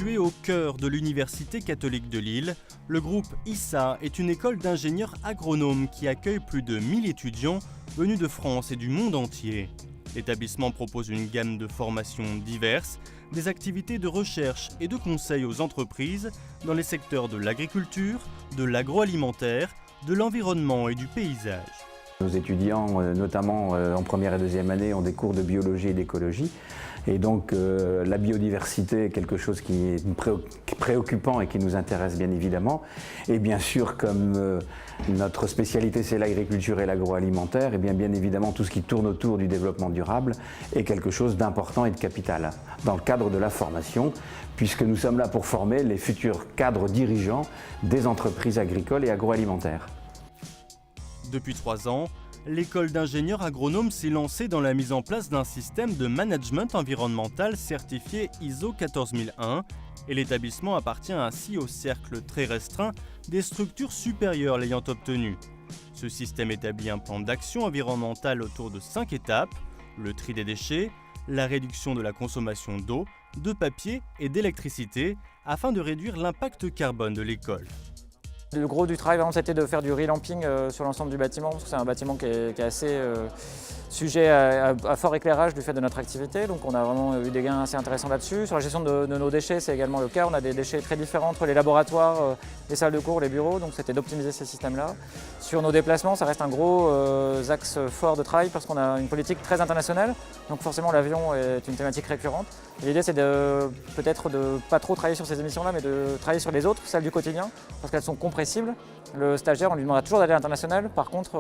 Situé au cœur de l'Université catholique de Lille, le groupe ISA est une école d'ingénieurs agronomes qui accueille plus de 1000 étudiants venus de France et du monde entier. L'établissement propose une gamme de formations diverses, des activités de recherche et de conseil aux entreprises dans les secteurs de l'agriculture, de l'agroalimentaire, de l'environnement et du paysage. Nos étudiants, notamment en première et deuxième année, ont des cours de biologie et d'écologie. Et donc la biodiversité est quelque chose qui est préoccupant et qui nous intéresse bien évidemment. Et bien sûr, comme notre spécialité c'est l'agriculture et l'agroalimentaire, et bien évidemment tout ce qui tourne autour du développement durable est quelque chose d'important et de capital dans le cadre de la formation, puisque nous sommes là pour former les futurs cadres dirigeants des entreprises agricoles et agroalimentaires. Depuis 3 ans, l'école d'ingénieurs agronomes s'est lancée dans la mise en place d'un système de management environnemental certifié ISO 14001 et l'établissement appartient ainsi au cercle très restreint des structures supérieures l'ayant obtenu. Ce système établit un plan d'action environnementale autour de 5 étapes, le tri des déchets, la réduction de la consommation d'eau, de papier et d'électricité afin de réduire l'impact carbone de l'école. Le gros du travail, c'était de faire du relamping sur l'ensemble du bâtiment, parce que c'est un bâtiment qui est assez sujet à fort éclairage du fait de notre activité. Donc on a vraiment eu des gains assez intéressants là-dessus. Sur la gestion de nos déchets, c'est également le cas. On a des déchets très différents entre les laboratoires, les salles de cours, les bureaux, donc c'était d'optimiser ces systèmes-là. Sur nos déplacements, ça reste un gros axe fort de travail parce qu'on a une politique très internationale. Donc forcément l'avion est une thématique récurrente. L'idée c'est peut-être de pas trop travailler sur ces émissions-là, mais de travailler sur les autres, celles du quotidien, parce qu'elles sont compressibles. Le stagiaire, on lui demandera toujours d'aller à l'international. Par contre,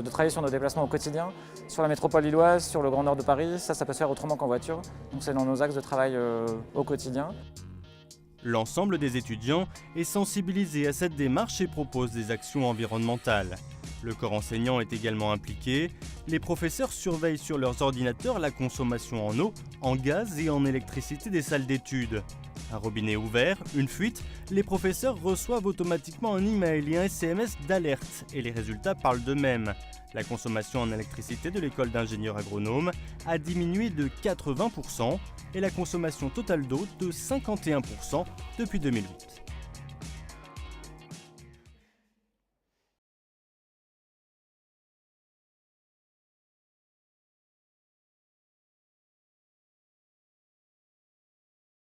de travailler sur nos déplacements au quotidien, sur la métropole lilloise, sur le Grand Nord de Paris, ça peut se faire autrement qu'en voiture. Donc c'est dans nos axes de travail au quotidien. L'ensemble des étudiants est sensibilisé à cette démarche et propose des actions environnementales. Le corps enseignant est également impliqué. Les professeurs surveillent sur leurs ordinateurs la consommation en eau, en gaz et en électricité des salles d'études. Un robinet ouvert, une fuite, les professeurs reçoivent automatiquement un email et un SMS d'alerte et les résultats parlent d'eux-mêmes. La consommation en électricité de l'école d'ingénieurs agronomes a diminué de 80% et la consommation totale d'eau de 51% depuis 2008.